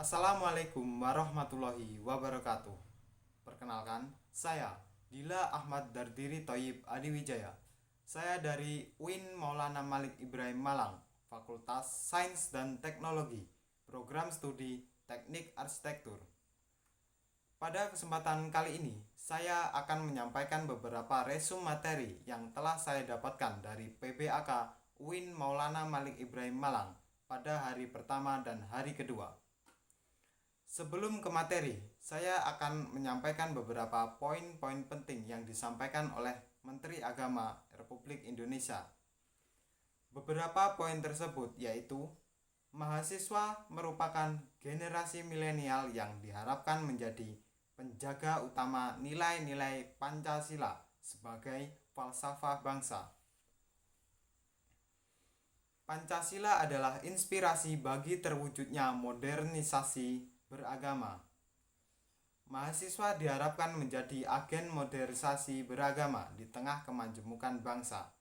Assalamualaikum warahmatullahi wabarakatuh. Perkenalkan, saya Dila Ahmad Dardiri Thoyib Adiwijaya. Saya dari UIN Maulana Malik Ibrahim Malang, Fakultas Sains dan Teknologi, Program Studi Teknik Arsitektur. Pada kesempatan kali ini, saya akan menyampaikan beberapa resum materi yang telah saya dapatkan dari PBAK UIN Maulana Malik Ibrahim Malang pada hari pertama dan hari kedua. Sebelum ke materi, saya akan menyampaikan beberapa poin-poin penting yang disampaikan oleh Menteri Agama Republik Indonesia. Beberapa poin tersebut yaitu mahasiswa merupakan generasi milenial yang diharapkan menjadi penjaga utama nilai-nilai Pancasila sebagai falsafah bangsa. Pancasila adalah inspirasi bagi terwujudnya modernisasi beragama. Mahasiswa diharapkan menjadi agen modernisasi beragama di tengah kemajemukan bangsa.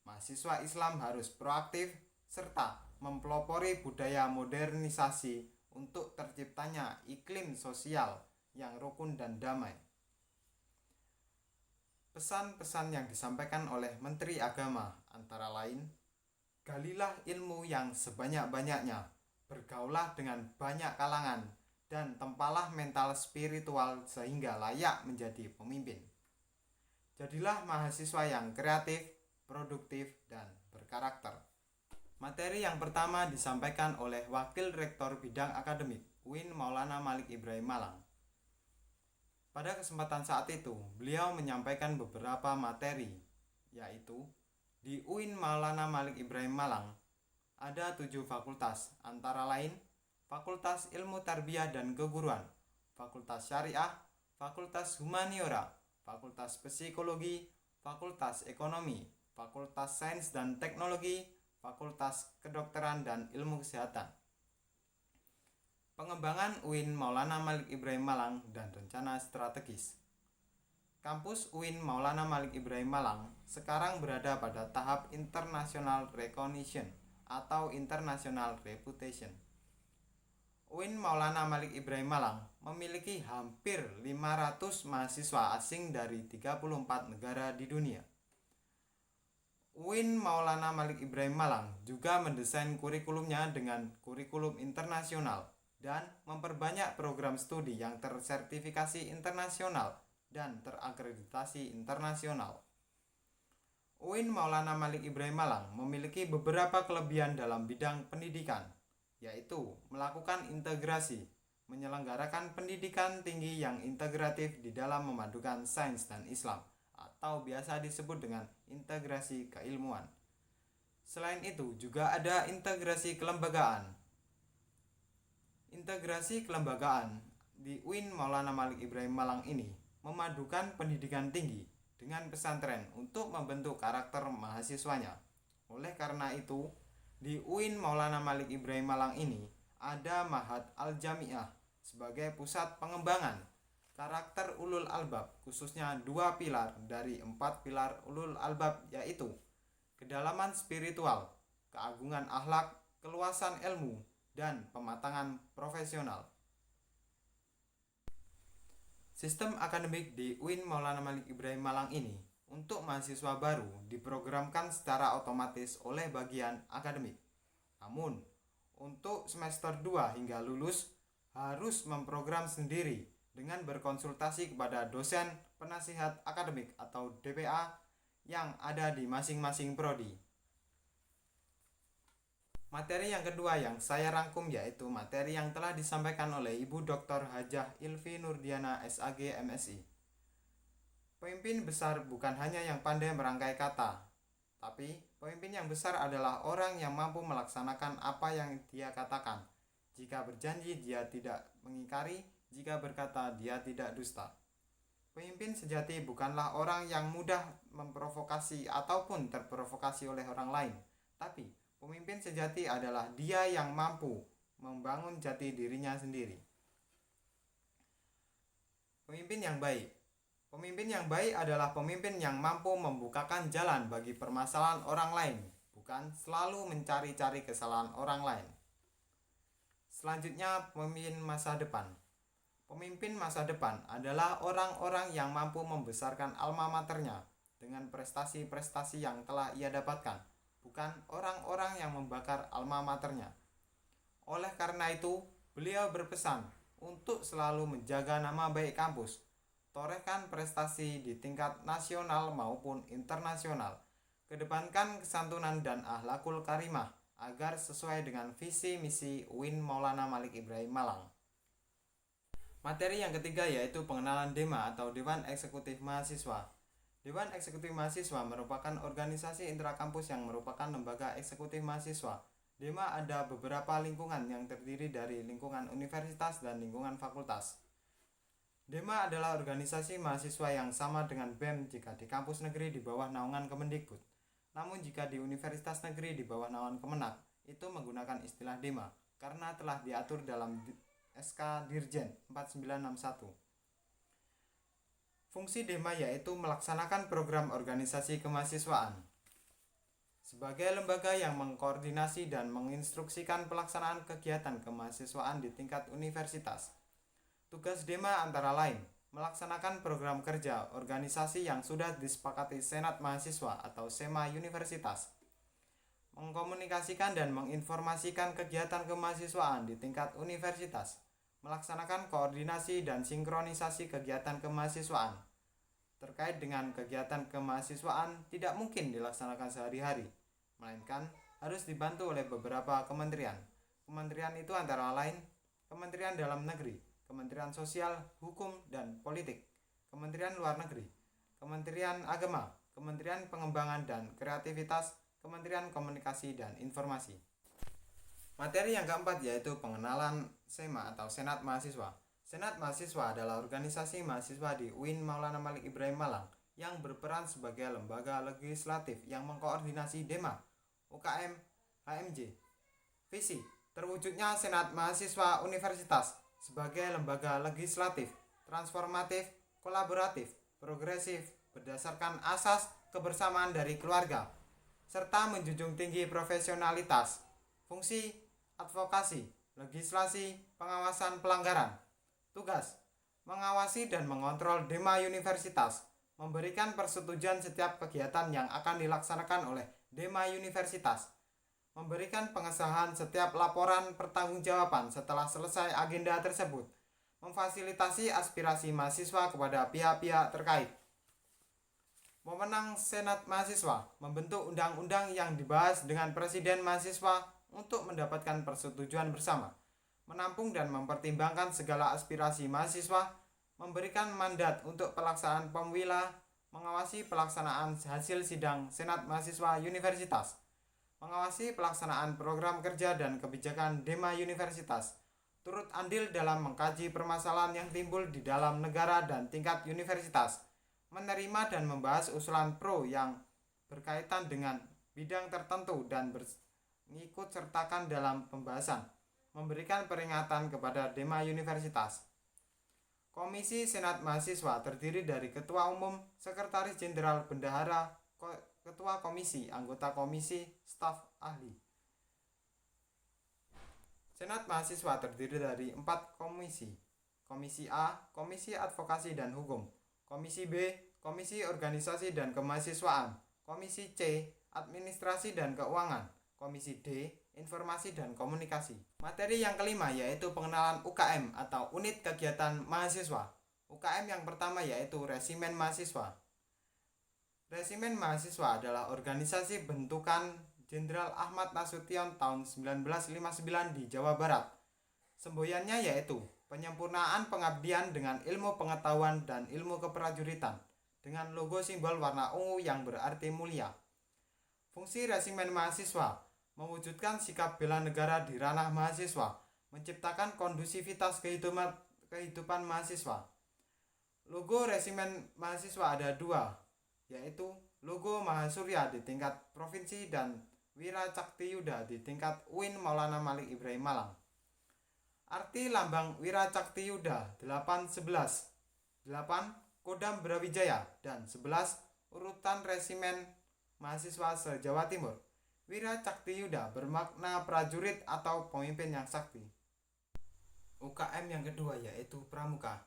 Mahasiswa Islam harus proaktif serta mempelopori budaya modernisasi untuk terciptanya iklim sosial yang rukun dan damai. Pesan-pesan yang disampaikan oleh Menteri Agama antara lain, galilah ilmu yang sebanyak-banyaknya, bergaulah dengan banyak kalangan, dan tempalah mental spiritual sehingga layak menjadi pemimpin. Jadilah mahasiswa yang kreatif, produktif, dan berkarakter. Materi yang pertama disampaikan oleh Wakil Rektor Bidang Akademik UIN Maulana Malik Ibrahim Malang. Pada kesempatan saat itu, beliau menyampaikan beberapa materi, yaitu di UIN Maulana Malik Ibrahim Malang ada 7 fakultas, antara lain Fakultas Ilmu Tarbiyah dan Keguruan, Fakultas Syariah, Fakultas Humaniora, Fakultas Psikologi, Fakultas Ekonomi, Fakultas Sains dan Teknologi, Fakultas Kedokteran dan Ilmu Kesehatan. Pengembangan UIN Maulana Malik Ibrahim Malang dan rencana strategis. Kampus UIN Maulana Malik Ibrahim Malang sekarang berada pada tahap International Recognition atau International Reputation. UIN Maulana Malik Ibrahim Malang memiliki hampir 500 mahasiswa asing dari 34 negara di dunia. UIN Maulana Malik Ibrahim Malang juga mendesain kurikulumnya dengan kurikulum internasional dan memperbanyak program studi yang tersertifikasi internasional dan terakreditasi internasional. UIN Maulana Malik Ibrahim Malang memiliki beberapa kelebihan dalam bidang pendidikan, yaitu melakukan integrasi, menyelenggarakan pendidikan tinggi yang integratif di dalam memadukan sains dan Islam, atau biasa disebut dengan integrasi keilmuan. Selain itu, juga ada integrasi kelembagaan. Integrasi kelembagaan di UIN Maulana Malik Ibrahim Malang ini memadukan pendidikan tinggi dengan pesantren untuk membentuk karakter mahasiswanya. Oleh karena itu, di UIN Maulana Malik Ibrahim Malang ini ada Ma'had Al-Jami'ah sebagai pusat pengembangan karakter ulul albab, khususnya 2 pilar dari 4 pilar ulul albab, yaitu kedalaman spiritual, keagungan akhlak, keluasan ilmu, dan pematangan profesional. Sistem akademik di UIN Maulana Malik Ibrahim Malang ini untuk mahasiswa baru diprogramkan secara otomatis oleh bagian akademik. Namun, untuk semester 2 hingga lulus harus memprogram sendiri dengan berkonsultasi kepada dosen penasihat akademik atau DPA yang ada di masing-masing prodi. Materi yang kedua yang saya rangkum yaitu materi yang telah disampaikan oleh Ibu Dr. Hajah Ilvi Nurdiana SAG MSI. Pemimpin besar bukan hanya yang pandai merangkai kata, tapi pemimpin yang besar adalah orang yang mampu melaksanakan apa yang dia katakan. Jika berjanji dia tidak mengingkari, jika berkata dia tidak dusta. Pemimpin sejati bukanlah orang yang mudah memprovokasi ataupun terprovokasi oleh orang lain, tapi pemimpin sejati adalah dia yang mampu membangun jati dirinya sendiri. Pemimpin yang baik. Pemimpin yang baik adalah pemimpin yang mampu membukakan jalan bagi permasalahan orang lain, bukan selalu mencari-cari kesalahan orang lain. Selanjutnya, pemimpin masa depan. Pemimpin masa depan adalah orang-orang yang mampu membesarkan alma maternya dengan prestasi-prestasi yang telah ia dapatkan, bukan orang-orang yang membakar alma maternya. Oleh karena itu, beliau berpesan untuk selalu menjaga nama baik kampus, torehkan prestasi di tingkat nasional maupun internasional, kedepankan kesantunan dan akhlakul karimah agar sesuai dengan visi misi UIN Maulana Malik Ibrahim Malang. Materi yang ketiga yaitu pengenalan DEMA atau Dewan Eksekutif Mahasiswa. Dewan Eksekutif Mahasiswa merupakan organisasi intrakampus yang merupakan lembaga eksekutif mahasiswa. DEMA ada beberapa lingkungan yang terdiri dari lingkungan universitas dan lingkungan fakultas. DEMA adalah organisasi mahasiswa yang sama dengan BEM jika di kampus negeri di bawah naungan Kemendikbud. Namun jika di universitas negeri di bawah naungan Kemenak, itu menggunakan istilah DEMA karena telah diatur dalam SK Dirjen 4961. Fungsi DEMA yaitu melaksanakan program organisasi kemahasiswaan. Sebagai lembaga yang mengkoordinasi dan menginstruksikan pelaksanaan kegiatan kemahasiswaan di tingkat universitas. Tugas DEMA antara lain melaksanakan program kerja organisasi yang sudah disepakati Senat Mahasiswa atau SEMA Universitas, mengkomunikasikan dan menginformasikan kegiatan kemahasiswaan di tingkat universitas, melaksanakan koordinasi dan sinkronisasi kegiatan kemahasiswaan. Terkait dengan kegiatan kemahasiswaan tidak mungkin dilaksanakan sehari-hari, melainkan harus dibantu oleh beberapa kementerian. Kementerian itu antara lain Kementerian Dalam Negeri, Kementerian Sosial, Hukum, dan Politik, Kementerian Luar Negeri, Kementerian Agama, Kementerian Pengembangan dan Kreativitas, Kementerian Komunikasi dan Informasi. Materi yang keempat yaitu pengenalan SEMA atau Senat Mahasiswa. Senat Mahasiswa adalah organisasi mahasiswa di UIN Maulana Malik Ibrahim Malang yang berperan sebagai lembaga legislatif yang mengkoordinasi DEMA, UKM, HMJ. Visi terwujudnya Senat Mahasiswa Universitas sebagai lembaga legislatif, transformatif, kolaboratif, progresif, berdasarkan asas kebersamaan dari keluarga, serta menjunjung tinggi profesionalitas, fungsi, advokasi, legislasi, pengawasan pelanggaran. Tugas, mengawasi dan mengontrol DEMA Universitas, memberikan persetujuan setiap kegiatan yang akan dilaksanakan oleh DEMA Universitas, memberikan pengesahan setiap laporan pertanggungjawaban setelah selesai agenda tersebut, memfasilitasi aspirasi mahasiswa kepada pihak-pihak terkait. Wewenang Senat Mahasiswa membentuk undang-undang yang dibahas dengan Presiden Mahasiswa untuk mendapatkan persetujuan bersama, menampung dan mempertimbangkan segala aspirasi mahasiswa, memberikan mandat untuk pelaksanaan pemwila, mengawasi pelaksanaan hasil sidang Senat Mahasiswa Universitas, mengawasi pelaksanaan program kerja dan kebijakan DEMA Universitas, turut andil dalam mengkaji permasalahan yang timbul di dalam negara dan tingkat universitas, menerima dan membahas usulan pro yang berkaitan dengan bidang tertentu dan mengikut sertakan dalam pembahasan, memberikan peringatan kepada DEMA Universitas. Komisi Senat Mahasiswa terdiri dari Ketua Umum, Sekretaris Jenderal, Bendahara, Ketua Komisi, anggota komisi, staf ahli. Senat Mahasiswa terdiri dari 4 komisi. Komisi A, Komisi Advokasi dan Hukum. Komisi B, Komisi Organisasi dan Kemahasiswaan. Komisi C, Administrasi dan Keuangan. Komisi D, Informasi dan Komunikasi. Materi yang kelima yaitu pengenalan UKM atau Unit Kegiatan Mahasiswa. UKM yang pertama yaitu Resimen Mahasiswa. Resimen Mahasiswa adalah organisasi bentukan Jenderal Ahmad Nasution tahun 1959 di Jawa Barat. Semboyannya yaitu penyempurnaan pengabdian dengan ilmu pengetahuan dan ilmu keprajuritan dengan logo simbol warna ungu yang berarti mulia. Fungsi Resimen Mahasiswa mewujudkan sikap bela negara di ranah mahasiswa, menciptakan kondusivitas kehidupan mahasiswa. Logo Resimen Mahasiswa ada 2, yaitu logo Mahasurya di tingkat provinsi dan Wira Cakti Yuda di tingkat UIN Maulana Malik Ibrahim Malang. Arti lambang Wira Cakti Yuda 811, 8 Kodam Brawijaya, dan 11 urutan Resimen Mahasiswa se-Jawa Timur. Wira Cakti Yuda bermakna prajurit atau pemimpin yang sakti. UKM yang kedua yaitu Pramuka.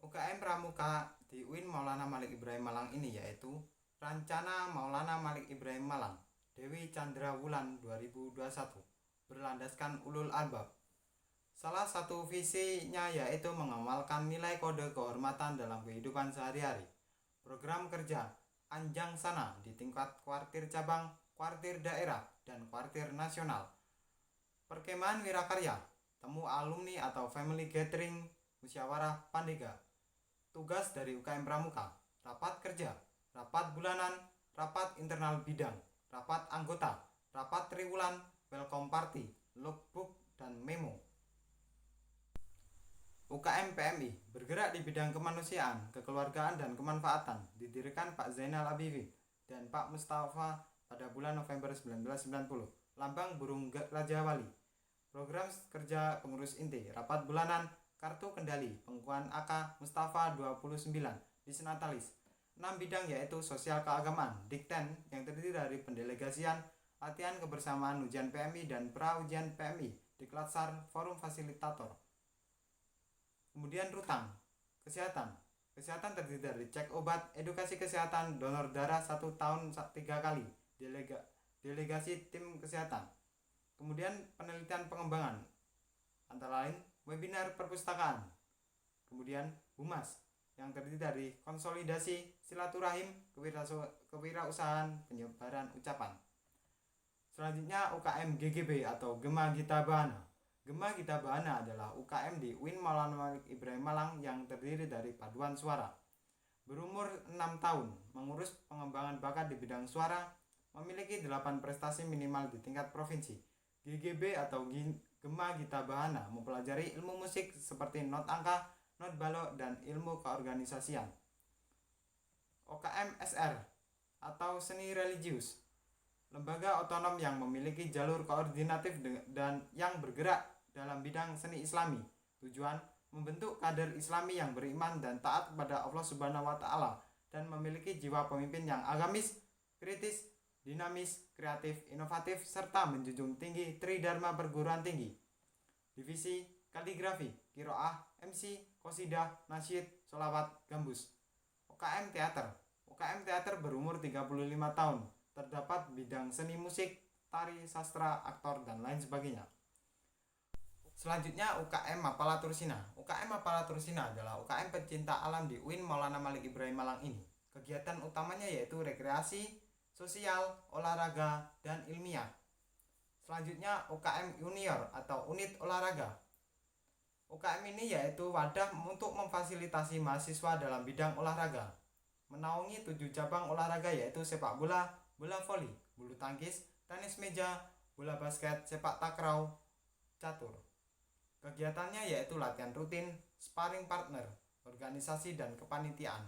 UKM Pramuka di UIN Maulana Malik Ibrahim Malang ini yaitu Rancana Maulana Malik Ibrahim Malang Dewi Chandra Wulan 2021 berlandaskan ulul albab. Salah satu visinya yaitu mengamalkan nilai kode kehormatan dalam kehidupan sehari-hari. Program kerja Anjang Sana di tingkat kuartir cabang, kuartir daerah, dan kuartir nasional. Perkemahan Wirakarya, temu alumni atau family gathering, musyawarah pandega. Tugas dari UKM Pramuka, rapat kerja, rapat bulanan, rapat internal bidang, rapat anggota, rapat triwulan, welcome party, logbook, dan memo. UKM PMI bergerak di bidang kemanusiaan, kekeluargaan, dan kemanfaatan, didirikan Pak Zainal Abidin dan Pak Mustafa pada bulan November 1990. Lambang burung Raja Wali. Program kerja pengurus inti, rapat bulanan, kartu kendali, pengukuhan AK Mustafa 29, Disnatalis. 6 bidang yaitu sosial keagamaan, Dikten yang terdiri dari pendelegasian, latihan kebersamaan ujian PMI dan pra ujian PMI, Diklatsar, forum fasilitator. Kemudian Rutang, kesehatan. Kesehatan terdiri dari cek obat, edukasi kesehatan, donor darah 1 tahun 3 kali, delegasi tim kesehatan. Kemudian penelitian pengembangan, antara lain webinar perpustakaan. Kemudian Humas, yang terdiri dari konsolidasi silaturahim, kewirausahaan, penyebaran ucapan. Selanjutnya UKM GGB atau Gema Gita Bahana. Gema Gita Bahana adalah UKM di UIN Maulana Malik Ibrahim Malang yang terdiri dari paduan suara. Berumur 6 tahun, mengurus pengembangan bakat di bidang suara, memiliki 8 prestasi minimal di tingkat provinsi. GGB atau Gema Gita Bahana mempelajari ilmu musik seperti not angka, not balok, dan ilmu keorganisasian. UKM SR atau seni religius, lembaga otonom yang memiliki jalur koordinatif dan yang bergerak dalam bidang seni Islami. Tujuan membentuk kader Islami yang beriman dan taat kepada Allah Subhanahu wa taala dan memiliki jiwa pemimpin yang agamis, kritis, dinamis, kreatif, inovatif, serta menjunjung tinggi tridharma perguruan tinggi. Divisi kaligrafi, qiraah, MC, qasidah, nasyid, sholawat, gambus. UKM teater. UKM teater berumur 35 tahun. Terdapat bidang seni musik, tari, sastra, aktor, dan lain sebagainya. Selanjutnya UKM Mapala Tursina. UKM Mapala Tursina adalah UKM pecinta alam di UIN Maulana Malik Ibrahim Malang ini. Kegiatan utamanya yaitu rekreasi, sosial, olahraga, dan ilmiah. Selanjutnya UKM Junior atau unit olahraga. UKM ini yaitu wadah untuk memfasilitasi mahasiswa dalam bidang olahraga. Menaungi 7 cabang olahraga yaitu sepak bola, bola voli, bulu tangkis, tenis meja, bola basket, sepak takraw, catur. Kegiatannya yaitu latihan rutin, sparring partner, organisasi, dan kepanitiaan.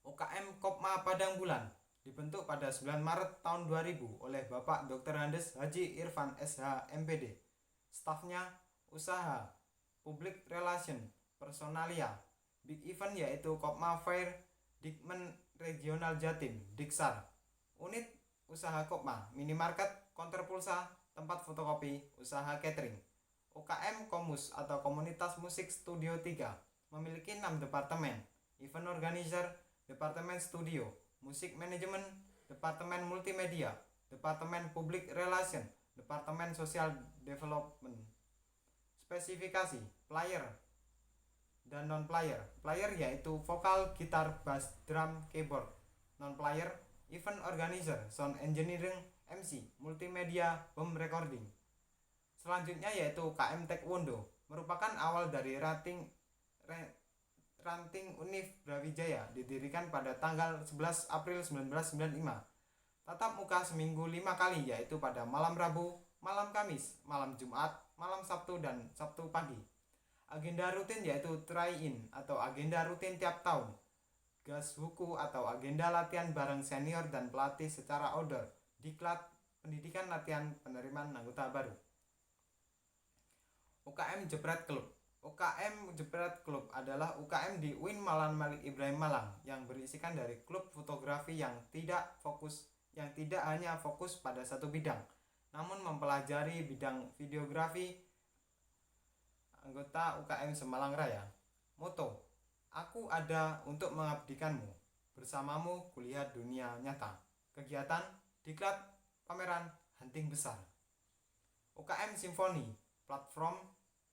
UKM Kopma Padang Bulan dibentuk pada 9 Maret tahun 2000 oleh Bapak Dr. Andes Haji Irfan SH MPD. Stafnya usaha, public relation, personalia, big event yaitu Kopma Fair, Dikmen Regional Jatim, Diksar. Unit usaha Kopma, minimarket, konter pulsa, tempat fotokopi, usaha catering. UKM Komus atau Komunitas Musik Studio 3 memiliki 6 departemen: event organizer, departemen studio, musik manajemen, departemen multimedia, departemen public relation, departemen social development. Spesifikasi player dan non-player. Player yaitu vokal, gitar, bass, drum, keyboard. Non-player event organizer, sound engineering, MC, multimedia, home recording. Selanjutnya yaitu UKM Taekwondo, merupakan awal dari ranting Univ Brawijaya, didirikan pada tanggal 11 April 1995. Tatap muka seminggu 5 kali yaitu pada malam Rabu, malam Kamis, malam Jumat, malam Sabtu, dan Sabtu pagi. Agenda rutin yaitu try-in atau agenda rutin tiap tahun, gas huku atau agenda latihan bareng senior dan pelatih secara outdoor, diklat pendidikan latihan penerimaan anggota baru. UKM Jepret Club. UKM Jepret Club adalah UKM di UIN Maulana Malik Ibrahim Malang yang berisikan dari klub fotografi yang tidak hanya fokus pada satu bidang, namun mempelajari bidang videografi, anggota UKM Semalang Raya. Moto: Aku ada untuk mengabdikanmu. Bersamamu kuliah dunia nyata. Kegiatan: diklat, pameran, hunting besar. UKM Simfoni, platform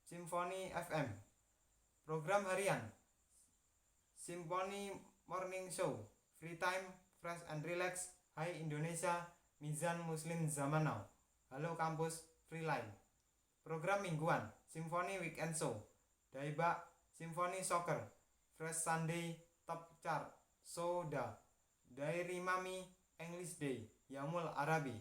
Simfoni FM. Program harian: Simfoni Morning Show, Free Time, Fresh and Relax, Hai Indonesia, Mizan Muslim Zaman Now, Halo Kampus, Free Line. Program mingguan: Simfoni Weekend Show, Daiba, Simfoni Soccer, Fresh Sunday, Top Chart, Soda, Diary Mami, English Day, Yamul Arabi.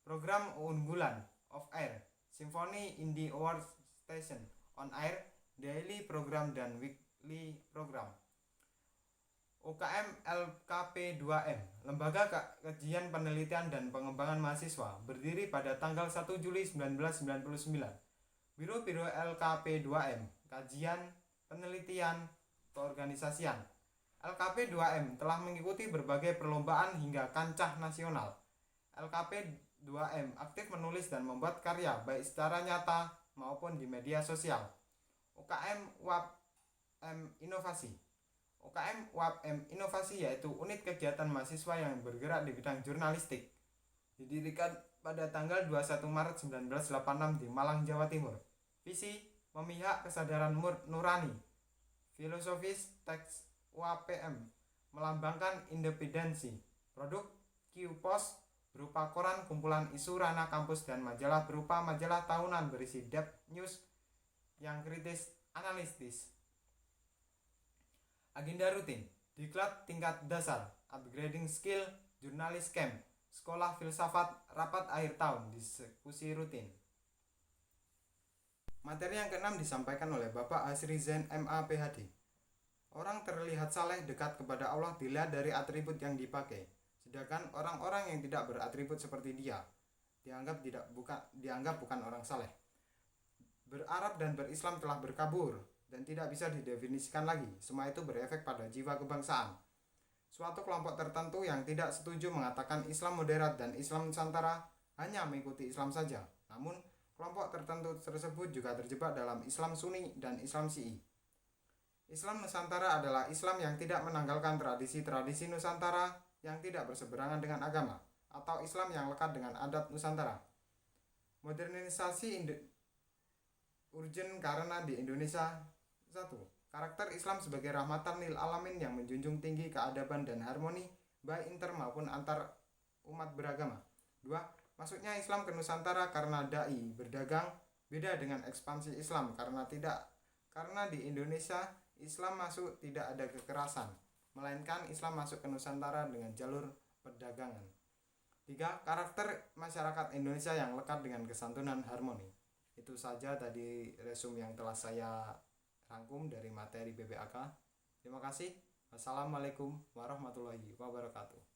Program unggulan Off Air, Simfoni Indie Awards Station, On Air, Daily Program dan Weekly Program. UKM LKP 2M, Lembaga Kajian Penelitian dan Pengembangan Mahasiswa, berdiri pada tanggal 1 Juli 1999. Biro-biro LKP 2M, Kajian, Penelitian, Keorganisasian. LKP 2M telah mengikuti berbagai perlombaan hingga kancah nasional. LKP 2M aktif menulis dan membuat karya baik secara nyata maupun di media sosial. UKM WAP M Inovasi. UKM WAP M Inovasi yaitu unit kegiatan mahasiswa yang bergerak di bidang jurnalistik. Didirikan pada tanggal 21 Maret 1986 di Malang, Jawa Timur. Visi: memihak kesadaran nurani. Filosofis teks UAPM melambangkan independensi. Produk: Q-Post berupa koran kumpulan isu ranah kampus dan majalah berupa majalah tahunan berisi depth news yang kritis analitis. Agenda rutin: diklat tingkat dasar, upgrading skill, jurnalis camp, sekolah filsafat, rapat akhir tahun, diskusi rutin. Materi yang keenam disampaikan oleh Bapak Hasri Zain MA PhD. Orang terlihat saleh dekat kepada Allah dilihat dari atribut yang dipakai, sedangkan orang-orang yang tidak beratribut seperti dia dianggap bukan orang saleh. Berarab dan berislam telah berkabur dan tidak bisa didefinisikan lagi. Semua itu berefek pada jiwa kebangsaan. Suatu kelompok tertentu yang tidak setuju mengatakan Islam moderat dan Islam Nusantara hanya mengikuti Islam saja. Namun, kelompok tertentu tersebut juga terjebak dalam Islam Sunni dan Islam Syi'i. Islam Nusantara adalah Islam yang tidak menanggalkan tradisi-tradisi Nusantara yang tidak berseberangan dengan agama, atau Islam yang lekat dengan adat Nusantara. Modernisasi urgen karena di Indonesia: 1. Karakter Islam sebagai rahmatan lil alamin yang menjunjung tinggi keadaban dan harmoni baik inter maupun antar umat beragama. 2. Masuknya Islam ke Nusantara karena dai berdagang, beda dengan ekspansi Islam karena di Indonesia Islam masuk tidak ada kekerasan, melainkan Islam masuk ke Nusantara dengan jalur perdagangan. 3. Karakter masyarakat Indonesia yang lekat dengan kesantunan harmoni. Itu saja tadi resume yang telah saya rangkum dari materi BPAK. Terima kasih. Wassalamualaikum warahmatullahi wabarakatuh.